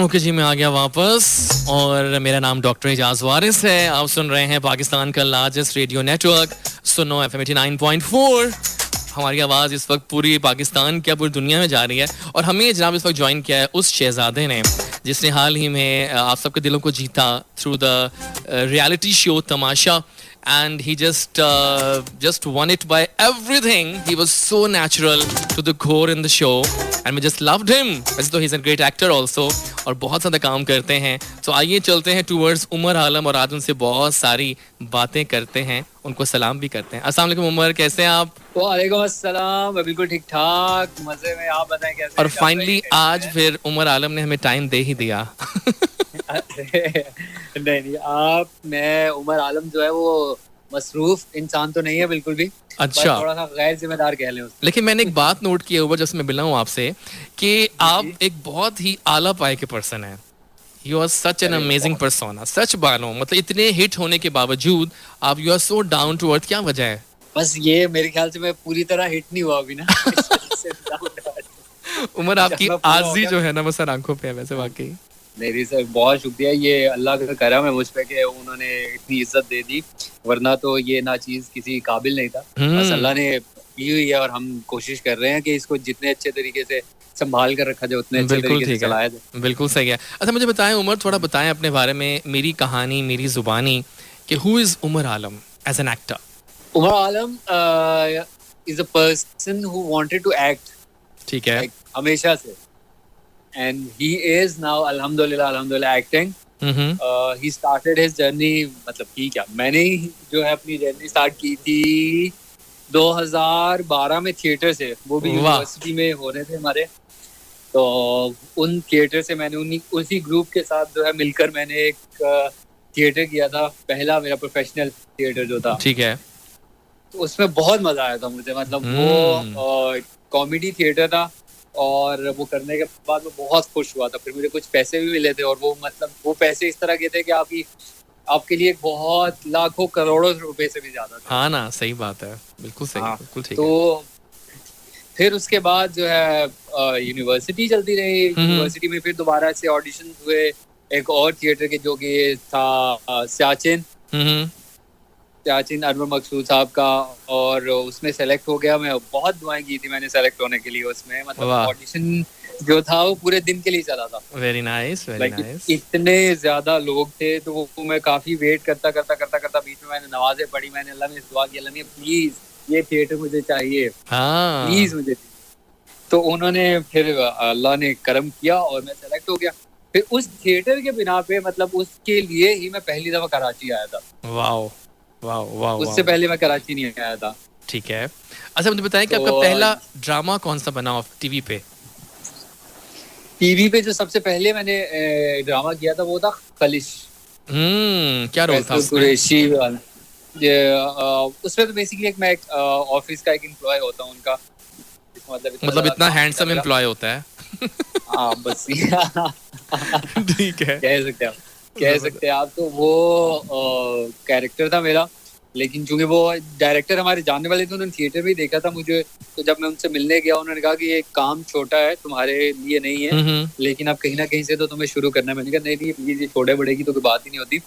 Okay जी, मैं आ गया वापस और मेरा नाम डॉक्टर एजाज वारिस है। आप सुन रहे हैं पाकिस्तान का लार्जेस्ट रेडियो नेटवर्क सुनो FM 89.4। हमारी आवाज़ इस वक्त पूरी पाकिस्तान क्या पूरी दुनिया में जा रही है। और हमें जनाब इस वक्त ज्वाइन किया है उस शहजादे ने जिसने हाल ही में आप सबके दिलों को जीता through the reality show Tamasha. And he just won it by everything. He was so natural to the core in the show, and we just loved him. वैसे तो he's a great actor also, और बहुत ज़्यादा काम करते हैं। तो आइए चलते हैं towards उमर आलम और आज उनसे बहुत सारी बातें करते हैं, उनको सलाम भी करते हैं। अस्सलाम वालेकुम उमर, कैसे हैं आप? वालेकुम अस्सलाम, मैं बिल्कुल ठीक ठाक मजे में। आप बताएं कैसे? और फाइनली आज फिर उमर आलम ने हमें टाइम दे ही दिया। नहीं, मैं उमर आलम जो है वो मसरूफ इंसान तो नहीं है बिल्कुल भी। अच्छा, थोड़ा सा गैर जिम्मेदार कह लें उसको। लेकिन मैंने एक बात नोट की है ऊपर, जब से मैं मिला हूँ आपसे, कि आप एक बहुत ही आला पाए के पर्सन हैं। You are such an amazing persona, such Bano, मतलब इतने हिट होने के बावजूद आप you are so down to earth. क्या वजह है? बस ये मेरे ख्याल से मैं पूरी तरह हिट नहीं हुआ अभी ना। उमर आपकी आजी जो है ना वो सर आंखों पे है वैसे वाकई। नहीं सर, बहुत शुक्रिया, ये अल्लाह का करम है मुझ पे कि उन्होंने इतनी इज्जत दे दी, वरना तो ये नाचीज किसी काबिल नहीं था। बस अल्लाह ने की हुई है और हम कोशिश कर रहे हैं कि इसको जितने अच्छे तरीके से संभाल कर रखा जाए उतने अच्छे तरीके से चलाया जाए। बिल्कुल सही है। अच्छा मुझे बताएं उमर, थोड़ा बताएं अपने बारे में, मेरी कहानी मेरी जुबानी, कि who is Umar Alam as an actor? Umar Alam is a person who wanted to act, ठीक है, हमेशा से, and he is now alhamdulillah acting. He started his journey, मतलब की क्या, मैंने ही जो है अपनी जर्नी स्टार्ट की थी 2012 में थिएटर से, वो भी यूनिवर्सिटी में हो रहे थे हमारे। तो उन थिएटर से मैंने उसी ग्रुप के साथ जो है मिलकर मैंने एक थिएटर किया था, पहला मेरा प्रोफेशनल थिएटर जो था। ठीक है, तो उसमें बहुत मजा आया था मुझे, मतलब वो कॉमेडी थिएटर था और वो करने के बाद मैं बहुत खुश हुआ था। फिर मुझे कुछ पैसे भी मिले थे और वो मतलब वो पैसे इस तरह के थे कि आपके लिए बहुत लाखों करोड़ों रुपए से भी ज्यादा था। हाँ ना, सही बात है, बिल्कुल सही। हाँ, बिल्कुल ठीक। तो फिर उसके बाद जो है यूनिवर्सिटी चलती रही। यूनिवर्सिटी में फिर दोबारा से ऑडिशन हुए एक और थिएटर के, जो कि था सियाचिन अनवर मकसूद साहब का, और उसमें सेलेक्ट हो गया। मैं बहुत दुआएं की थी मैंने सेलेक्ट होने के लिए उसमें, मतलब ऑडिशन जो था वो पूरे दिन के लिए चला था। Very nice, very nice. इतने ज्यादा लोग थे तो वो मैं काफी वेट करता बीच में मैंने नमाजें पढ़ी, मैंने अल्लाह में दुआ की, अल्लाह ने प्लीज ये थिएटर मुझे चाहिए, प्लीज मुझे। तो उन्होंने फिर अल्लाह ने करम किया और मैं सेलेक्ट हो गया। फिर उस थिएटर के बिना पे, मतलब उसके लिए ही मैं पहली दफा कराची आया था। वाओ वाओ वाओ, उससे पहले मैं कराची नहीं आया था। ठीक है। अच्छा मुझे बताएं कि आपका पहला ड्रामा कौन सा बना ऑफ टीवी पे? टीवी पे जो सबसे पहले मैंने ड्रामा किया था वो था खलिश। क्या रोल था उसमें? कुरैशी वाला। उसमें तो बेसिकली एक मैं ऑफिस का एक एम्प्लॉय होता हूँ उनका, मतलब इतना हैंडसम एम्प्लॉय होता है। हाँ बस ठीक है, कह सकते हैं आप। तो वो कैरेक्टर था मेरा, लेकिन चूंकि वो डायरेक्टर हमारे जानने वाले थे, उन्होंने थिएटर में देखा था मुझे। तो जब मैं उनसे मिलने गया उन्होंने कहा कि ये काम छोटा है, तुम्हारे लिए नहीं है, लेकिन अब कहीं ना कहीं से तो तुम्हें शुरू करना है। मैंने कहा नहीं प्लीज, ये छोटे बड़े की तो कोई बात ही नहीं होती,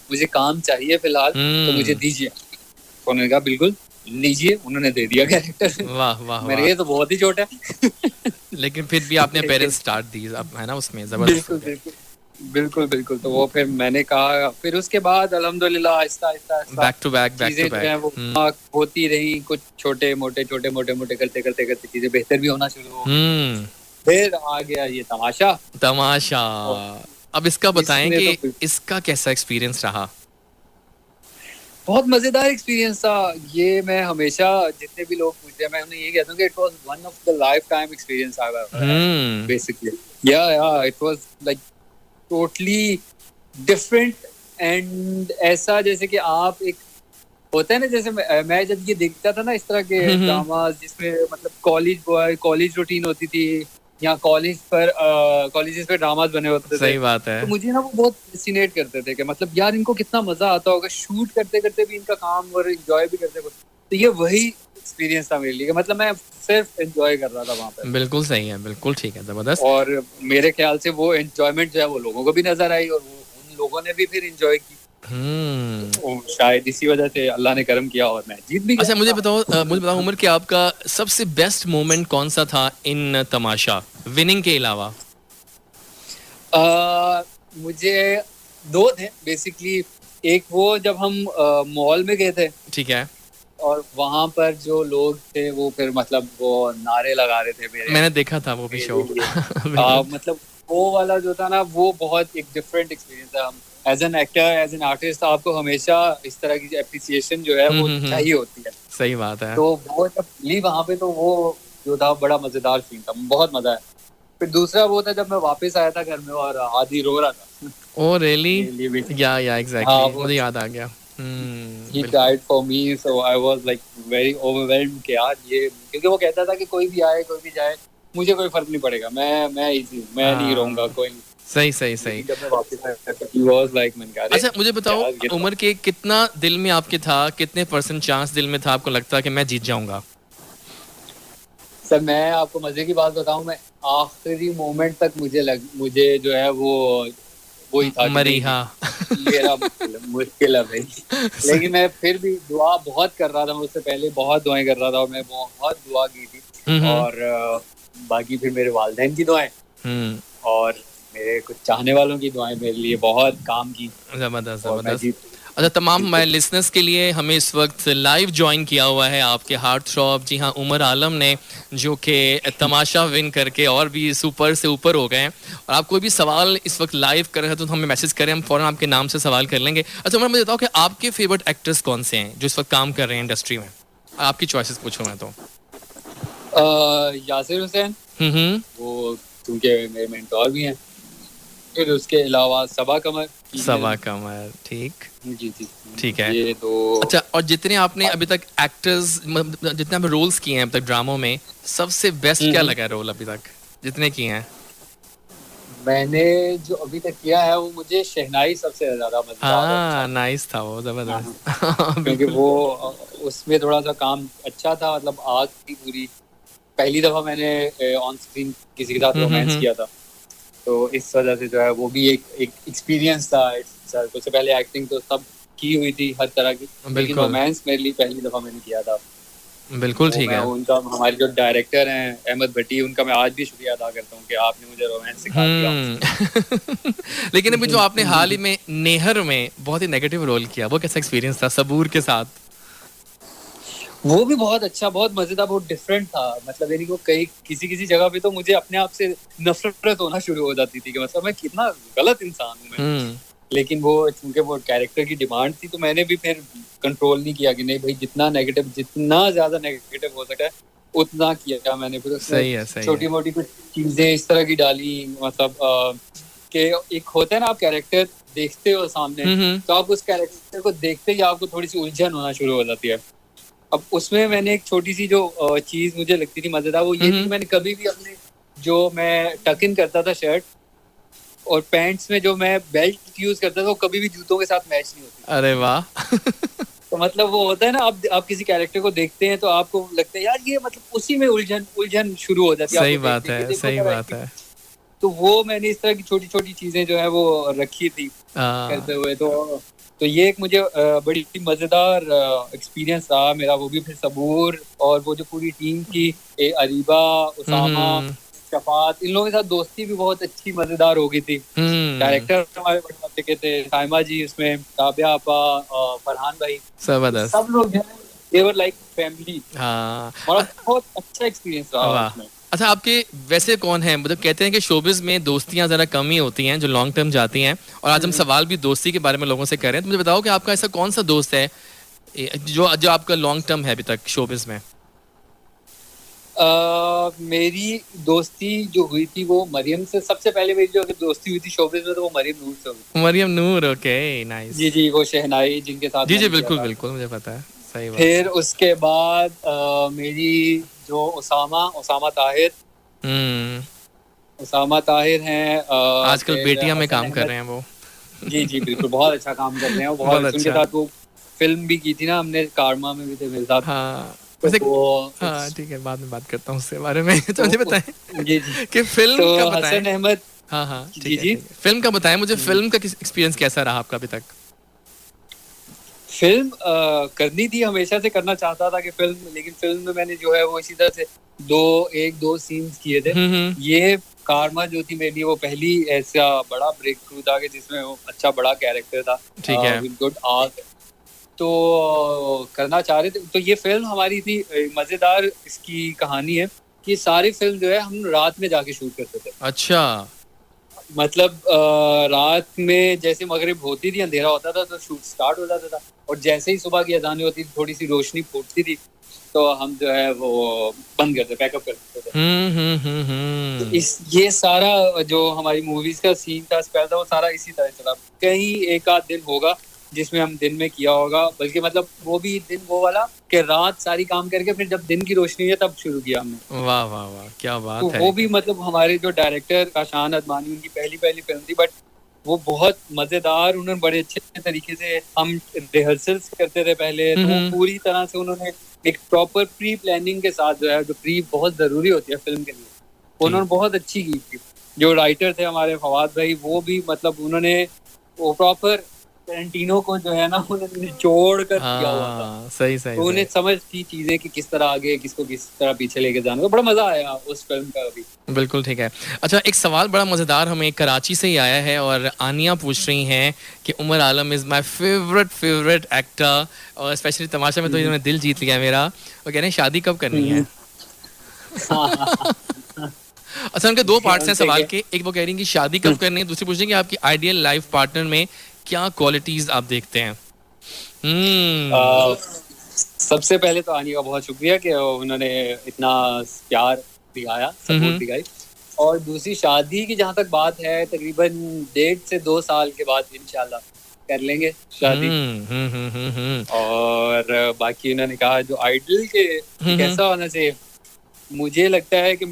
मुझे काम चाहिए फिलहाल, तो मुझे दीजिए। तो उन्होंने कहा बिल्कुल लीजिए, उन्होंने दे दिया कैरेक्टर। वाह वाह, मेरे ये तो बहुत ही छोटा है। लेकिन फिर भी आपने पेरेंट्स स्टार्ट दी है ना उसमें, जबरदस्त। बिल्कुल। तो वो फिर मैंने कहा, फिर उसके बाद अल्हम्दुलिल्लाह आहिस्ता बैक टू बैक वो होती रही, कुछ छोटे मोटे करते चीजें बेहतर भी होना शुरू हो। फिर आ गया ये तमाशा। अब इसका बताएं कि इसका कैसा एक्सपीरियंस रहा? बहुत मजेदार एक्सपीरियंस था ये। मैं हमेशा जितने भी लोग पूछते हैं मैं उन्हें ये कहता हूँ कि it was one of the life time experience I have basically. Yeah it was like totally different. And ऐसा जैसे कि आप एक होता है ना, जैसे मैं जब ये देखता था ना इस तरह के ड्रामा जिसमें मतलब कॉलेज रूटीन होती थी, या कॉलेजेस पे ड्रामास बने होते थे। सही बात है। तो मुझे ना वो बहुत फैसिनेट करते थे कि मतलब यार इनको कितना मजा आता होगा, शूट करते करते भी इनका काम और एंजॉय भी करते तो ये वही एक्सपीरियंस था मेरे लिए, मतलब मैं सिर्फ एंजॉय कर रहा था वहाँ पे। बिल्कुल सही है, बिल्कुल ठीक है, जबरदस्त। और मेरे ख्याल से वो एंजॉयमेंट जो है वो लोगों को भी नजर आई, और वो उन लोगों ने भी फिर एंजॉय की। तो शायद इसी वजह से अल्लाह ने करम किया और मैं जीत भी अच्छा, गया। मुझे बताओ उमर कि आपका सबसे बेस्ट मोमेंट कौन सा था इन तमाशा, विनिंग के अलावा? मुझे दो थे बेसिकली। एक वो जब हम मॉल में गए थे, ठीक है, और वहां पर जो लोग थे वो फिर मतलब वो नारे लगा रहे थे मेरे मैंने देखा था वो भी मेरे शो। लिए। बिल्कुल मतलब वो वाला जो था ना, वो बहुत एक डिफरेंट एक्सपीरियंस था। हम as an actor, as an artist, आपको हमेशा इस तरह की अप्रिसिएशन जो है वो चाहिए होती है। सही बात है। तो वो जब ली वहां पे, तो वो जो था बड़ा मजेदार सीन था, बहुत मजा आया। फिर दूसरा वो था जब मैं वापस आया था घर में और आदि रो रहा था। Oh really? मेरे लिए भी। या हाँ, एग्जैक्टली, वो मुझे याद आ गया। he बिल्कुल। died for me, so I was like very overwhelmed कि यार ये, क्योंकि वो कहता था कि कोई भी आए कोई भी जाए, मुझे कोई फर्क नहीं पड़ेगा, मैं इजी हूँ, मैं नहीं रहूंगा हाँ, कोई नहीं। सही सही सही। लेकिन जब मैं वापस आया तो he was like, मैंने कहा अरे अच्छा मुझे बताओ, यार ये तो। उमर के कितना दिल में आपके था, कितने परसेंट चांस दिल में था आपको लगता कि मैं जीत जाऊंगा? सर मैं आपको मजे की बात बताऊं, मैं आखिरी मोमेंट तक मुझे जो है वो वही था कि नहीं मरीहा। मेरा मुश्किल है भाई। लेकिन मैं फिर भी दुआ बहुत कर रहा था, मैं उससे पहले बहुत दुआएं कर रहा था, और मैं बहुत दुआ की थी। हम्म और बाकी फिर मेरे वालिदैन की दुआएं, हम्म, और मेरे कुछ चाहने वालों की दुआएं मेरे लिए बहुत काम की, जबरदस्त और मैं जबरदस्त। जीत अच्छा, तमाम जीत माय गया। लिसनर्स के लिए हमें इस वक्त लाइव ज्वाइन किया हुआ है आपके हार्ट थ्रॉब, जी हाँ, उमर आलम ने, जो कि तमाशा विन करके और भी सुपर से ऊपर हो गए हैं। और आप कोई भी सवाल इस वक्त लाइव कर रहे हैं तो हमें मैसेज करें, हम फौरन आपके नाम से सवाल कर लेंगे। अच्छा उमर, मुझे बताओ कि आपके फेवरेट एक्टर्स कौन से हैं जो इस वक्त काम कर रहे हैं इंडस्ट्री में? आपकी चॉइसेस पूछूं मैं तो। यासिर हुसैन, हम्म, वो क्योंकि मेरे मेंटोर भी हैं। फिर उसके अलावा सबा कमर, सबा फीमेल। कमर, ठीक। जी जी। ठीक है। ये तो अच्छा, और जितने आपने अभी तक एक्टर्स, जितने आपने रोल्स किए हैं अब तक ड्रामों में, सबसे बेस्ट क्या हम्म। लगा रोल अभी तक जितने किए हैं? मैंने जो अभी तक किया है वो मुझे शहनाई सबसे ज्यादा मजेदार और अच्छा हाँ, लगा। नाइस था वो, हाँ हाँ। जबरदस्त। हाँ, क्योंकि बिल्कुल। वो उसमें थोड़ा सा काम अच्छा था, मतलब आग की पूरी पहली दफा मैंने ऑन स्क्रीन किसी के साथ रोमांस हम्म, किया था। तो इस वजह से जो है वो भी एक एक एक्सपीरियंस था। उससे पहले एक्टिंग तो सब की हुई थी हर तरह की, लेकिन बिल्कुल रोमांस मेरे लिए पहली दफा मैंने किया था। बिल्कुल वो ठीक मैं है। उनका, हमारे जो डायरेक्टर हैं अहमद भट्टी, उनका मैं आज भी शुक्रिया अदा करता हूँ कि आपने मुझे रोमांस सिखा दिया ऑन लेकिन अभी जो आपने हाल ही स्क्रीन। में नेहर में बहुत ही नेगेटिव रोल किया, वो कैसा एक्सपीरियंस था सबूर के साथ? वो भी बहुत अच्छा, बहुत मजेदार, बहुत डिफरेंट था। मतलब यानी वो कई किसी किसी जगह पे तो मुझे अपने आप से नफरत होना शुरू हो जाती थी कि मतलब मैं कितना गलत इंसान हूँ मैं। हम्म, लेकिन वो चूंकि वो कैरेक्टर की डिमांड थी, तो मैंने भी फिर कंट्रोल नहीं किया कि नहीं भाई, जितना ज्यादा नेगेटिव हो सका है उतना किया मैंने। फिर उसमें सही है सही है। छोटी मोटी कुछ चीजें इस तरह की डाली, मतलब कि एक होता है ना, आप कैरेक्टर देखते हो सामने, हम्म, तो आप उस कैरेक्टर को देखते ही आपको थोड़ी सी उलझन होना शुरू हो जाती है। अब उसमें मैंने एक छोटी सी जो चीज मुझे लगती थी मजेदार, वो ये थी कि मैंने कभी भी अपने, जो मैं टक इन करता था शर्ट और पैंट्स में जो मैं बेल्ट यूज करता था, वो कभी भी जूतों के साथ मैच नहीं होती। अरे वाह। तो मतलब वो होता है ना, आप किसी कैरेक्टर को देखते हैं तो आपको लगता है यार ये, मतलब उसी में उलझन उलझन शुरू हो जाती है सही आपको बात देखते है, कि देखो सही जरा बात है। तो वो मैंने इस तरह की छोटी छोटी चीजें जो है वो रखी थी आ, करते हुए। तो ये एक मुझे बड़ी मजेदार एक्सपीरियंस रहा मेरा, वो भी फिर सबूर, और वो जो पूरी टीम थी, अरीबा, उसामा, हम्म शफात, इन लोगों के साथ दोस्ती भी बहुत अच्छी मजेदार हो गई थी। हम्म, डायरेक्टर हमारे बड़े अच्छे के थे, साइमा जी उसमें, ताबिया आपा, फरहान भाई, ये जबरदस्त। सब लोग जो है देवर लाइक फैमिली। हाँ, बड़ा बहुत अच्छा एक्सपीरियंस रहा वाह। उसमें। अच्छा, आपके वैसे कौन है, मतलब कहते हैं कि शोबिज में दोस्तियां जरा कम ही होती हैं जो लॉन्ग टर्म जाती हैं, और आज हम सवाल भी दोस्ती के बारे में लोगों से कर रहे हैं, तो मुझे बताओ कि आपका ऐसा कौन सा दोस्त है जो जो आपका लॉन्ग टर्म है अभी तक शोबिज में? मेरी दोस्ती जो हुई थी वो मरियम से, सबसे पहले मेरी जो दोस्ती हुई थी शोबिज में, तो वो मरियम नूर से हुई थी। मरियम नूर, ओके, नाइस। जी जी, वो शहनाई जिनके साथ जी जी, मैंने किया बिल्कुल था। बिल्कुल, मुझे पता है। सही बात फिर है। उसके बाद मेरी जो उसामा ताहिर, हम्म, उसामा ताहिर हैं। आजकल फिर बेटियां में हसन काम कर अहमद। रहे हैं वो। जी जी बिल्कुल, बहुत अच्छा काम कर रहे हैं वो, बहुत बहुत उनके अच्छा। साथ वो फिल्म भी की थी ना हमने, कारमा में भी थे मेरे साथ। हाँ तो वैसे, वो हाँ ठीक है, बाद में बात करता हूँ उसके बारे में। तो मुझे तो बताएं जी जी। कि फिल्म का तो बताएं। हसन अहमद। हाँ हाँ ठीक जी है जी। ठीक है, फिल्म का बताएं मुझे, फिल्म का एक्सपीरियंस कैसा रहा आपका अभी तक? फिल्म करनी थी, हमेशा से करना चाहता था कि फिल्म, लेकिन फिल्म में मैंने जो है वो इसी तरह से एक दो सीन्स किए थे। हम्म। ये कारमा जो थी मेरी, वो पहली ऐसा बड़ा ब्रेक थ्रू था कि जिसमें वो अच्छा बड़ा कैरेक्टर था ठीक है। With good arc. तो करना चाह रहे थे। तो ये फिल्म हमारी थी, मजेदार इसकी कहानी है कि सारी फिल्म जो है हम रात में जाके शूट करते थे। अच्छा। मतलब रात में जैसे मगरिब होती थी, अंधेरा होता था तो शूट स्टार्ट हो जाता था, और जैसे ही सुबह की अजान होती थी, थोड़ी सी रोशनी फूटती थी, तो हम जो है वो बंद करते, पैकअप कर देते थे। तो इस ये सारा जो हमारी मूवीज का सीन था, स्पेल था, वो सारा इसी तरह चला। कहीं एक आध दिन होगा जिसमें हम दिन में किया होगा, बल्कि मतलब वो भी दिन वो वाला कि रात सारी काम करके फिर जब दिन की रोशनी है तब शुरू किया हमने। वाह वाह वाह, क्या तो बात है। वो भी मतलब हमारे जो डायरेक्टर काशान अदमानी, उनकी पहली पहली फिल्म थी, बट वो बहुत मजेदार, उन्होंने बड़े अच्छे तरीके से, हम रिहर्सल्स करते थे पहले, तो वो पूरी तरह से उन्होंने एक प्रॉपर प्री प्लानिंग के साथ जो है, जो प्री बहुत जरूरी होती है फिल्म के लिए, उन्होंने बहुत अच्छी की थी। जो राइटर थे हमारे फवाद भाई, वो भी मतलब उन्होंने वो प्रॉपर टेरेंटिनो को जो है ना, उन्होंने निचोड़ कर दिया हुआ था। हाँ सही सही तो उन्हें सही। समझ थी चीजें कि किस तरह आगे, किसको किस तरह पीछे लेके जाना। तो बड़ा मजा आया उस फिल्म का भी। बिल्कुल ठीक है। अच्छा, एक सवाल बड़ा मज़ेदार हमें कराची से ही आया है, और आनिया पूछ रही हैं कि उमर आलम इज़ माय फेवरेट एक्टर, और स्पेशली तमाशा में तो इन्होंने दिल जीत लिया मेरा। वो कह रहे हैं शादी कब करनी है? अच्छा, उनके दो पार्ट्स हैं उनसे सवाल क्या? के, एक वो कह रही हैं कि शादी कब करनी है, दूसरी पूछ रही हैं कि आपकी आइडियल लाइफ पार्टनर में क्या क्वालिटीज आप देखते हैं? आ, सबसे पहले तो आनी का बहुत शुक्रिया कि उन्होंने इतना प्यार दिखाया, सपोर्ट दिखाई। और दूसरी, शादी की जहाँ तक बात है, तकरीबन 1.5 से 2 साल के बाद इंशाल्लाह कर लेंगे शादी। और बाकी उन्होंने कहा जो आइडल के कैसा होना चाहिए, मुझे लगता है कि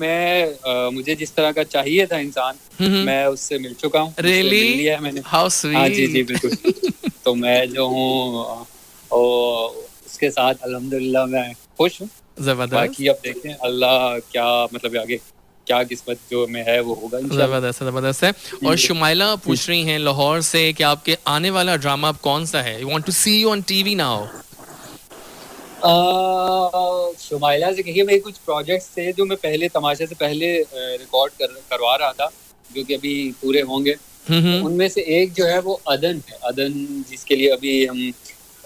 मुझे जिस तरह का चाहिए था इंसान, मैं उससे मिल चुका हूँ, उससे मिल रियली? लिया है मैंने। हाउ हाँ जी जी स्वीट। बिल्कुल। तो मैं जो हूँ उसके साथ अल्हम्दुलिल्लाह मैं खुश हूँ। जबरदस्त बाकी अब देखें अल्लाह क्या मतलब आगे क्या किस्मत जो में है वो होगा इंशाल्लाह। जबरदस्त जबरदस्त है। और शुमाइला पूछ रही हैं लाहौर से कि आपके आने वाला ड्रामा अब कौन सा है? You want to see you on TV now? Shumaila से कहिए, मेरे कुछ प्रोजेक्ट्स थे जो मैं पहले तमाशे से पहले रिकॉर्ड करवा रहा था, जो कि अभी पूरे होंगे। उनमें से एक जो है वो अदन है, अदन जिसके लिए अभी हम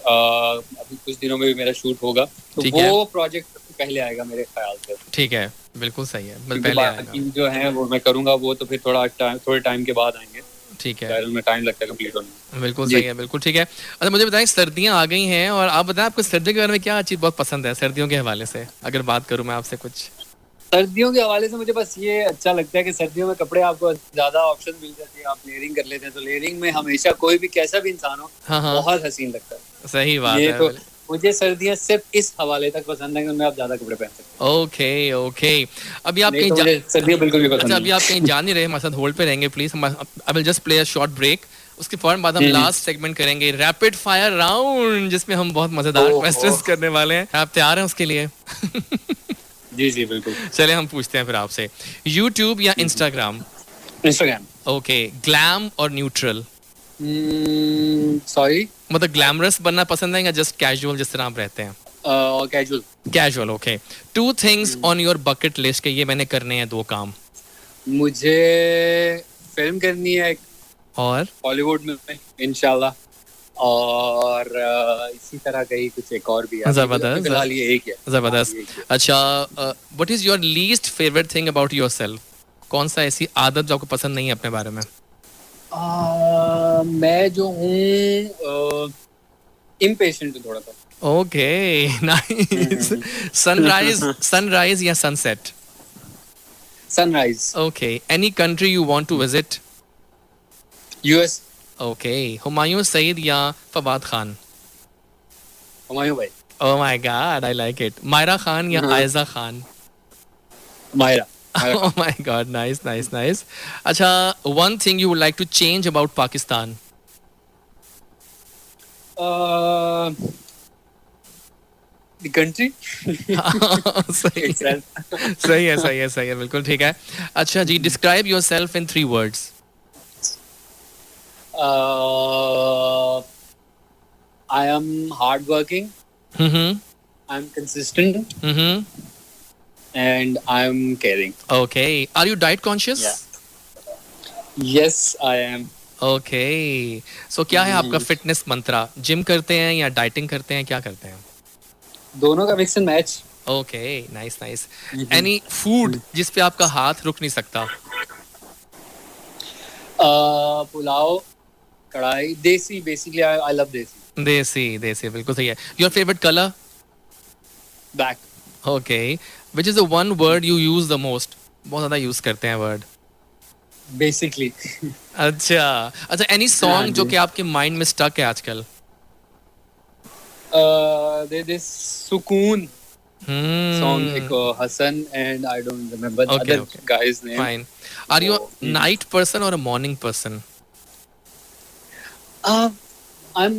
अभी कुछ दिनों में भी मेरा शूट होगा, तो वो प्रोजेक्ट सबसे पहले आएगा मेरे ख्याल से। ठीक है, बिल्कुल सही है, पहले आएगा। बाकी जो है वो मैं करूंगा, वो तो फिर थोड़े टाइम के बाद आएंगे। ठीक है, में टाइम लगता है कंप्लीट होने में। बिल्कुल सही है, बिल्कुल ठीक है। अच्छा मुझे बताएं, सर्दियां आ गई हैं, और आप बताएं आपको सर्दियों के बारे में क्या चीज़ बहुत पसंद है सर्दियों के हवाले से, अगर बात करूं मैं आपसे कुछ? सर्दियों के हवाले से मुझे बस ये अच्छा लगता है कि सर्दियों में कपड़े आपको ज्यादा ऑप्शन मिल जाती है, आप लेयरिंग कर लेते हैं, तो लेयरिंग में हमेशा कोई भी कैसा भी इंसान हो, बहुत हसीन लगता है। सही बात ये है। तो मुझे सर्दियां सिर्फ इस हवाले तक पसंद है कि उनमें आप ज्यादा कपड़े पहन सकते हैं। Okay okay. अभी आप नहीं कहीं तो मुझे सर्दियां बिल्कुल भी अच्छा, पसंद अभी आप कहीं जा नहीं रहे, हमारे साथ होल्ड पे रहेंगे please. I will just play a short break, उसके फौरन बाद हम नहीं। लास्ट सेगमेंट करेंगे रैपिड फायर राउंड, जिसमें हम बहुत मजेदार क्वेश्चंस करने वाले हैं। आप तैयार हैं उसके लिए? जी जी बिल्कुल। चले हम पूछते हैं फिर आपसे, यूट्यूब या इंस्टाग्राम? इंस्टाग्राम। ओके, ग्लैम और न्यूट्रल? सॉरी। मतलब ग्लैमरस बनना पसंद है या जस्ट कैजुअल जिस तरह आप रहते हैं? Casual. Casual, okay. Two things on your bucket list के ये मैंने करने हैं 2 काम। मुझे फिल्म करनी है और हॉलीवुड में इंशाल्लाह, और इसी तरह का ही कुछ एक और भी है, जबरदस्त फिलहाल ये एक है। जबरदस्त। अच्छा, what is your least favourite thing about yourself? कौन सा ऐसी आदत जो आपको पसंद नहीं है अपने बारे में? मैं जो हूँ इम्पेशेंट हूँ थोड़ा सा। Okay nice. सनराइज सनराइज या sunset? Sunrise. Okay, any country you want to visit? US. Okay, Humayun Saeed या फवाद खान? हुमायूं भाई। Oh my God, I like it. Mayra Khan या Ayeza Khan? Myra. Oh my God, nice, nice, nice. अच्छा, one thing you would like to change about Pakistan? The country. सही है, सही है, सही है, सही है, बिल्कुल ठीक है. अच्छा जी, describe yourself in 3 words. I am hardworking. I'm consistent. And I'm caring. Okay. Are you diet conscious? Yeah. Yes, I am. Okay. So क्या है आपका फिटनेस मंत्रा? जिम करते हैं या डाइटिंग करते हैं, क्या करते हैं? दोनों का mix and match. Okay, nice, nice. Any food जिस पे आपका हाथ रुक नहीं सकता? पुलाव, कढ़ाई, देसी. Basically, I love देसी. देसी, देसी, बिल्कुल सही है. Your favorite color? Black. Okay. Which is the one word you use the most? बहुत ज़्यादा यूज करते हैं वर्ड. Basically. अच्छा, अच्छा. एनी सॉन्ग जो कि आपके माइंड में स्टक है आजकल? This सुकून song, एक Hassan and I don't remember the other guy's name. Fine. Are you a night person or a morning person? I'm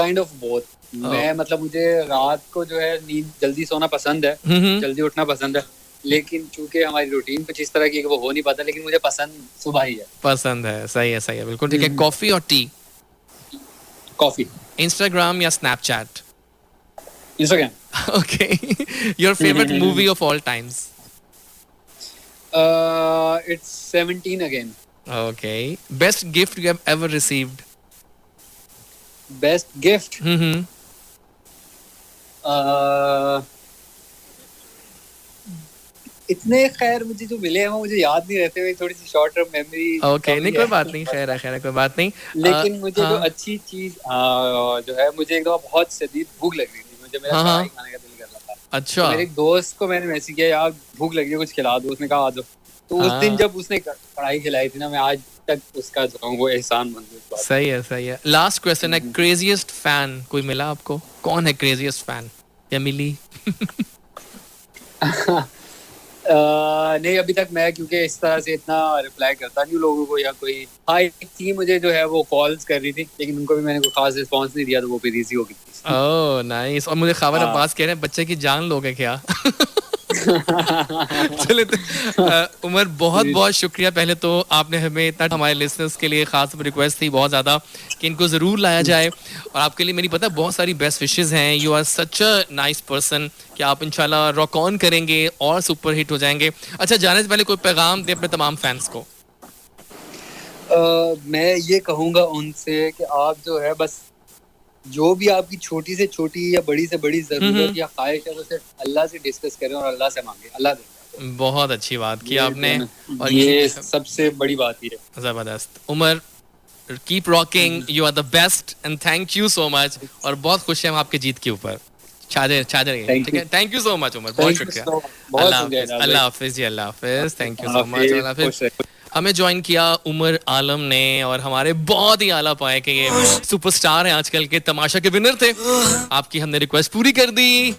kind of both. मैं मतलब मुझे रात को जो है नींद जल्दी सोना पसंद है, जल्दी उठना पसंद है, लेकिन चूंकि हमारी रूटीन कुछ इस तरह की वो हो नहीं पाता, लेकिन मुझे पसंद सुबह ही है. पसंद है, सही है, सही है, बिल्कुल ठीक है. कॉफी और टी? कॉफी. इंस्टाग्राम या Snapchat? Instagram. Okay. Your favorite movie of all times? It's 17 again. Okay. Best gift you have ever received? Best gift? इतने खैर मुझे जो मिले हैं वो मुझे याद नहीं रहते हुए, थोड़ी सी शॉर्ट टर्म मेमोरी. ओके, नहीं कोई बात नहीं, खैर है, खैर है, कोई बात नहीं. लेकिन मुझे जो अच्छी चीज जो है, मुझे एक दफा बहुत शदीद भूख लग रही थी, मुझे मेरा कढ़ाई खाने का दिल कर रहा था. अच्छा. तो मेरे एक दोस्त को मैंने मैसेज किया, यार भूख लगी है, कुछ खिला दो. उसने कहा आ जाओ. तो उस दिन जब उसने कढ़ाई खिलाई थी ना, मैं आज तक उसका जो हूं वो एहसान मंद हूं. सही है, सही है. लास्ट क्वेश्चन है, क्रेजीएस्ट फैन कोई मिला आपको? कौन है क्रेजीएस्ट फैन या मिली? नहीं, अभी तक मैं क्योंकि इस तरह से इतना रिप्लाई करता नहीं लोगों को, या कोई हाई थी मुझे जो है वो कॉल्स कर रही थी, लेकिन उनको भी मैंने कोई खास रिस्पांस नहीं दिया, तो वो भी बिजी हो गई. Oh nice. और मुझे खबर अब्बास कह रहे हैं बच्चे की जान लोगे क्या? चले तो, उमर बहुत बहुत शुक्रिया. पहले तो आपने हमें इतना, हमारे लिसनर्स के लिए खास रिक्वेस्ट थी बहुत ज़्यादा कि इनको ज़रूर लाया जाए, और आपके लिए मेरी पता बहुत सारी बेस्ट विशेस हैं. You are such a nice person कि आप इंशाल्लाह रॉक ऑन करेंगे और सुपर हिट हो जाएंगे. अच्छा, जाने से पहले कोई पैगाम दे अपने तमाम फैंस को. मैं ये कहूँगा उनसे कि आप जो है बस जो भी आपकी छोटी से छोटी या बड़ी से बड़ी जरूरत या ख्वाहिश है, वो सिर्फ अल्लाह से डिस्कस करें और अल्लाह से मांगे, अल्लाह देगा. बहुत अच्छी बात की आपने, और ये सबसे बड़ी बात ही है. जबरदस्त. Umar, keep rocking, you are the best and thank you so much. और बहुत खुश हैं हम आपके जीत के ऊपर. छाजर ठीक है. Thank you so much Umar, बहुत शुक्रिया. अल्लाह हाफिज जी, अल्लाह हाफिज. Thank you so much. अल्लाह हाफिज. हमें ज्वाइन किया उमर आलम ने, और हमारे बहुत ही आला पाए कि ये सुपरस्टार हैं आजकल के, तमाशा के विनर थे. आपकी हमने रिक्वेस्ट पूरी कर दी.